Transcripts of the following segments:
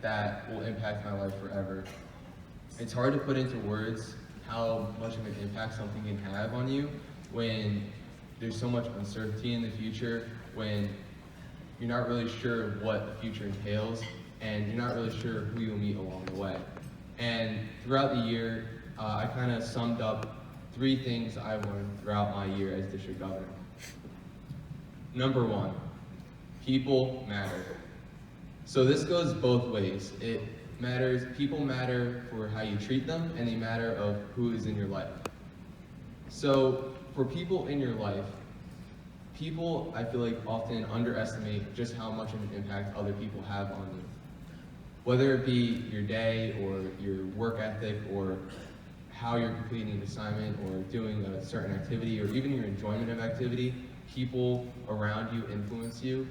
that will impact my life forever. It's hard to put into words how much of an impact something can have on you when there's so much uncertainty in the future, when you're not really sure what the future entails, and you're not really sure who you'll meet along the way. And throughout the year, I kind of summed up 3 things I learned throughout my year as district governor. Number 1, people matter. So this goes both ways. People matter for how you treat them, and they matter of who is in your life. So for people in your life, people, I feel like, often underestimate just how much of an impact other people have on you. Whether it be your day or your work ethic or how you're completing an assignment or doing a certain activity or even your enjoyment of activity, people around you influence you,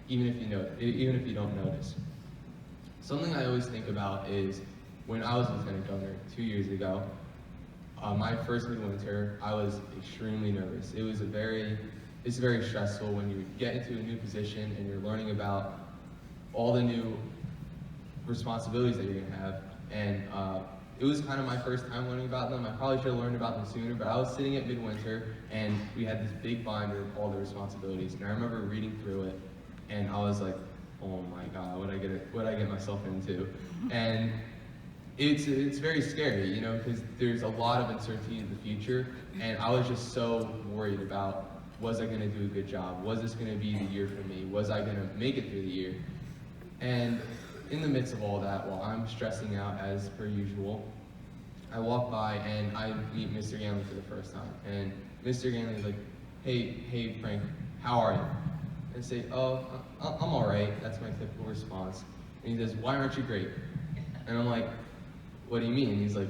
even if you don't notice. Something I always think about is when I was lieutenant governor 2 years ago, my first midwinter, I was extremely nervous. It's very stressful when you get into a new position and you're learning about all the new responsibilities that you're gonna have. And it was kind of my first time learning about them. I probably should have learned about them sooner, but I was sitting at midwinter and we had this big binder of all the responsibilities. And I remember reading through it and I was like, oh my God, what I get myself into? And it's very scary, because there's a lot of uncertainty in the future. And I was just so worried about, was I gonna do a good job? Was this gonna be the year for me? Was I gonna make it through the year? And in the midst of all that, while I'm stressing out as per usual, I walk by and I meet Mr. Ganley for the first time. And Mr. Ganley's like, hey Frank, how are you? And I say, oh, I'm all right. That's my typical response. And he says, why aren't you great? And I'm like, what do you mean? And he's like,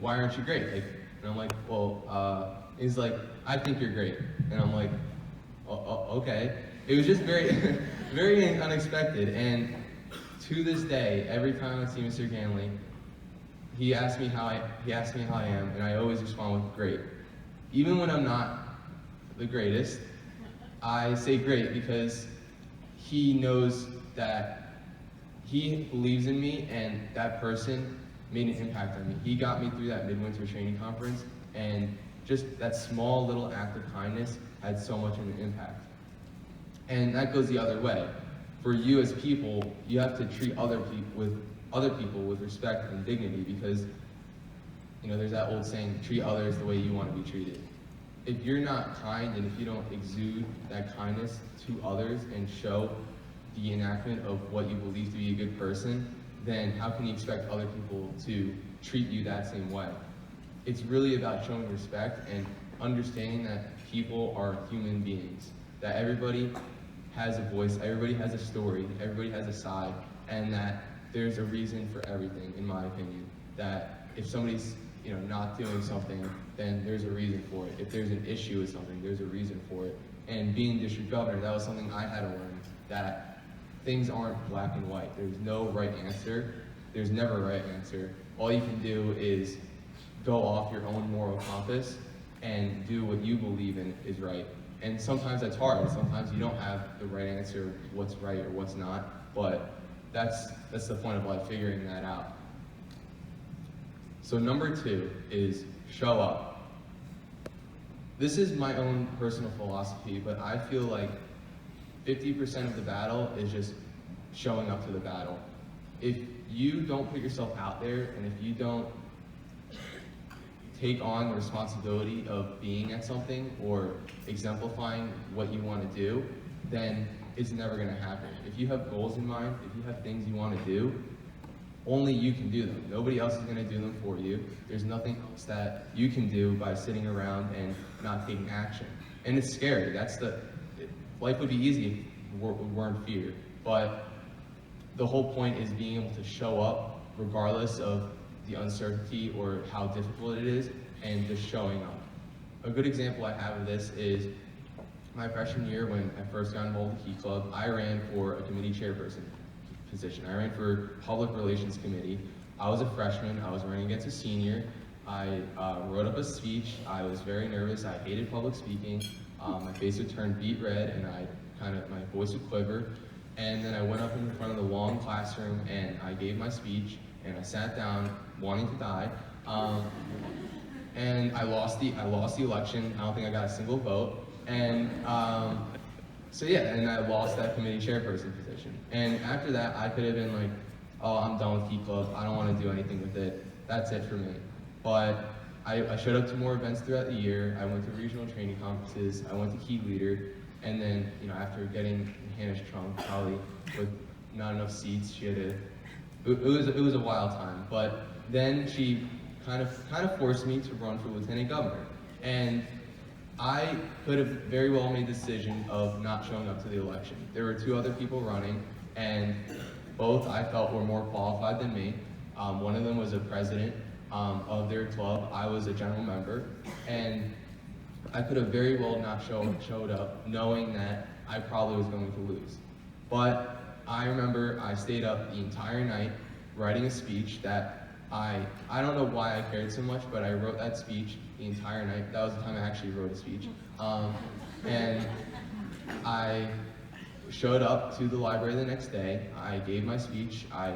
why aren't you great? And I'm like, well, he's like, I think you're great. And I'm like, okay. It was just very, very unexpected. And to this day, every time I see Mr. Ganley, he asks me how I am, and I always respond with great. Even when I'm not the greatest, I say great because he knows that he believes in me, and that person made an impact on me. He got me through that midwinter training conference, and just that small little act of kindness had so much of an impact. And that goes the other way. For you as people, you have to treat other people with respect and dignity, because there's that old saying, treat others the way you want to be treated. If you're not kind and if you don't exude that kindness to others and show the enactment of what you believe to be a good person, then how can you expect other people to treat you that same way? It's really about showing respect and understanding that people are human beings, that everybody has a voice, everybody has a story, everybody has a side, and that there's a reason for everything, in my opinion. That if somebody's not doing something, then there's a reason for it. If there's an issue with something, there's a reason for it. And being district governor, that was something I had to learn, that things aren't black and white. There's no right answer. There's never a right answer. All you can do is go off your own moral compass and do what you believe in is right. And sometimes that's hard. Sometimes you don't have the right answer, what's right or what's not, but that's the point of life, figuring that out. So number 2 is show up. This is my own personal philosophy, but I feel like 50% of the battle is just showing up to the battle. If you don't put yourself out there, and if you don't take on the responsibility of being at something or exemplifying what you want to do, then it's never going to happen. If you have goals in mind, if you have things you want to do, only you can do them. Nobody else is going to do them for you. There's nothing else that you can do by sitting around and not taking action. And it's scary. Life would be easy if we weren't feared. But the whole point is being able to show up regardless of the uncertainty or how difficult it is, and just showing up. A good example I have of this is my freshman year when I first got involved with the Key Club. I ran for a committee chairperson position. I ran for Public Relations Committee. I was a freshman. I was running against a senior. I wrote up a speech. I was very nervous. I hated public speaking. My face would turn beet red, and my voice would quiver. And then I went up in front of the long classroom and I gave my speech and I sat down wanting to die. And I lost the election. I don't think I got a single vote. And so yeah, and I lost that committee chairperson position. And after that, I could have been like, oh, I'm done with Key Club. I don't want to do anything with it. That's it for me. But I showed up to more events throughout the year. I went to regional training conferences. I went to Key Leader. And then, after getting Hannah's trunk, probably with not enough seats, she had to, it was a wild time. But then she kind of forced me to run for lieutenant governor. And I could have very well made the decision of not showing up to the election. There were 2 other people running, and both I felt were more qualified than me. One of them was a president of their club. I was a general member, and I could have very well not showed up knowing that I probably was going to lose. But I remember I stayed up the entire night writing a speech that I don't know why I cared so much, but I wrote that speech the entire night. That was the time I actually wrote a speech. And I showed up to the library the next day. I gave my speech. I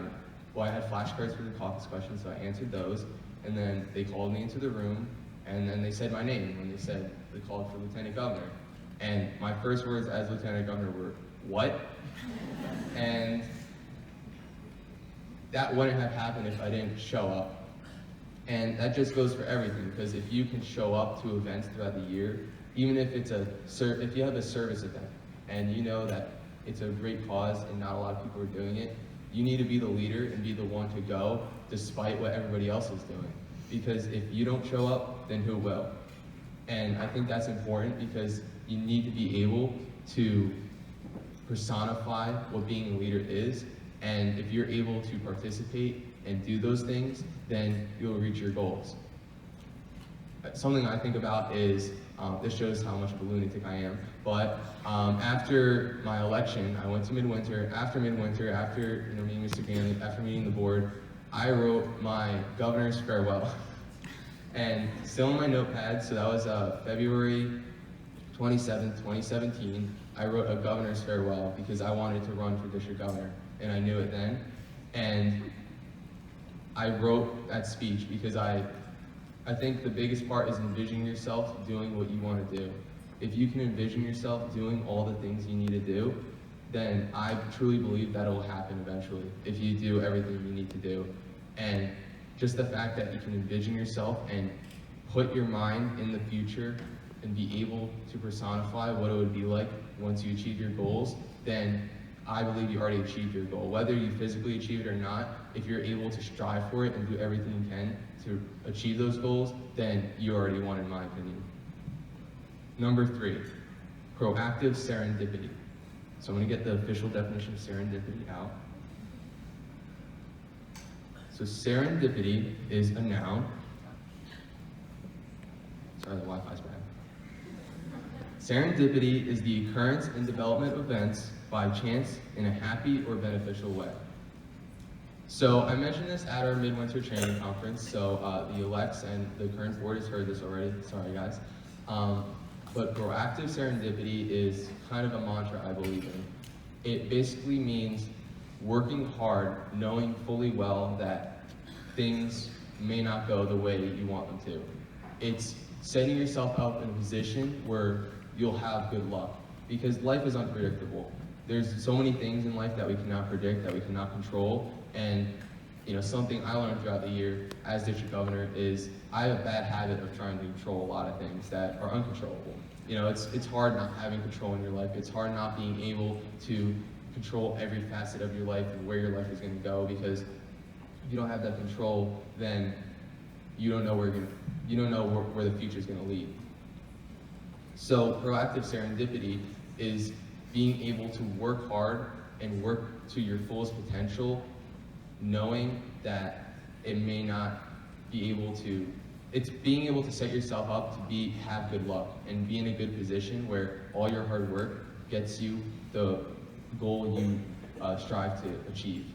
had flashcards for the caucus questions, so I answered those. And then they called me into the room, and then they said my name when they called for lieutenant governor. And my first words as lieutenant governor were, "What?" And that wouldn't have happened if I didn't show up. And that just goes for everything, because if you can show up to events throughout the year, even if it's if you have a service event and you know that it's a great cause and not a lot of people are doing it, you need to be the leader and be the one to go despite what everybody else is doing. Because if you don't show up, then who will? And I think that's important, because you need to be able to personify what being a leader is. And if you're able to participate and do those things, then you'll reach your goals. Something I think about is, this shows how much of a lunatic I am, but after my election, I went to Midwinter. After Midwinter, after meeting Mr. Ganley, after meeting the board, I wrote my governor's farewell. And still in my notepad, so that was February 27th, 2017, I wrote a governor's farewell because I wanted to run for district governor, and I knew it then. And I wrote that speech because I think the biggest part is envisioning yourself doing what you want to do. If you can envision yourself doing all the things you need to do, then I truly believe that it will happen eventually if you do everything you need to do. And just the fact that you can envision yourself and put your mind in the future and be able to personify what it would be like once you achieve your goals, then I believe you already achieved your goal. Whether you physically achieve it or not, if you're able to strive for it and do everything you can to achieve those goals, then you already won, in my opinion. Number 3, proactive serendipity. So I'm going to get the official definition of serendipity out. So serendipity is a noun. Sorry, the Wi-Fi's bad. Serendipity is the occurrence and development of events by chance in a happy or beneficial way. So I mentioned this at our midwinter training conference, so the elects and the current board has heard this already, sorry guys. But proactive serendipity is kind of a mantra I believe in. It basically means working hard, knowing fully well that things may not go the way you want them to. It's setting yourself up in a position where you'll have good luck, because life is unpredictable. There's so many things in life that we cannot predict, that we cannot control, and something I learned throughout the year as district governor is I have a bad habit of trying to control a lot of things that are uncontrollable. It's hard not having control in your life. It's hard not being able to control every facet of your life and where your life is going to go, because if you don't have that control, then you don't know where the future is going to lead. So proactive serendipity is being able to work hard and work to your fullest potential, knowing that it may not be able to, it's being able to set yourself up to have good luck and be in a good position where all your hard work gets you the goal you strive to achieve.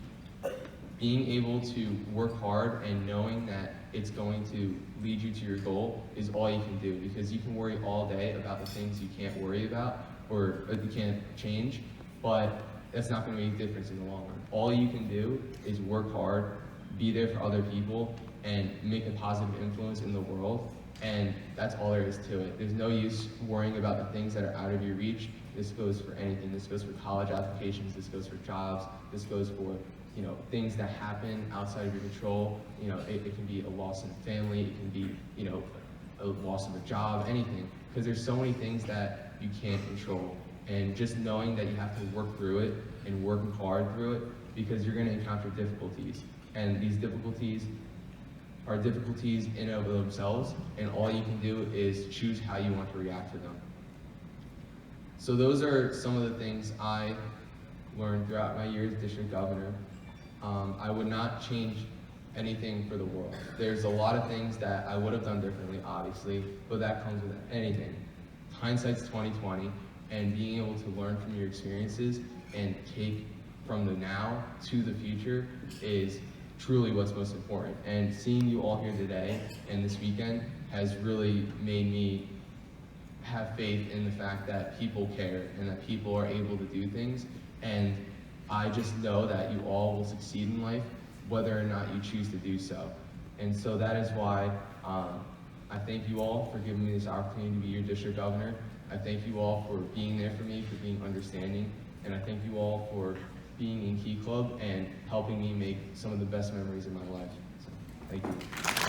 Being able to work hard and knowing that it's going to lead you to your goal is all you can do, because you can worry all day about the things you can't worry about or you can't change, but that's not going to make a difference in the long run. All you can do is work hard, be there for other people, and make a positive influence in the world. And that's all there is to it. There's no use worrying about the things that are out of your reach. This goes for anything. This goes for college applications. This goes for jobs. This goes for, things that happen outside of your control. It can be a loss in a family. It can be, a loss of a job, anything. Because there's so many things that you can't control. And just knowing that you have to work through it and work hard through it, because you're going to encounter difficulties. And these difficulties are difficulties in and of themselves, and all you can do is choose how you want to react to them. So those are some of the things I learned throughout my year as district governor. I would not change anything for the world. There's a lot of things that I would have done differently, obviously, but that comes with anything. Hindsight's 20/20, and being able to learn from your experiences and take from the now to the future is truly what's most important. And seeing you all here today and this weekend has really made me have faith in the fact that people care and that people are able to do things. And I just know that you all will succeed in life, whether or not you choose to do so. And so that is why I thank you all for giving me this opportunity to be your district governor. I thank you all for being there for me, for being understanding. And I thank you all for being in Key Club and helping me make some of the best memories of my life. So, thank you.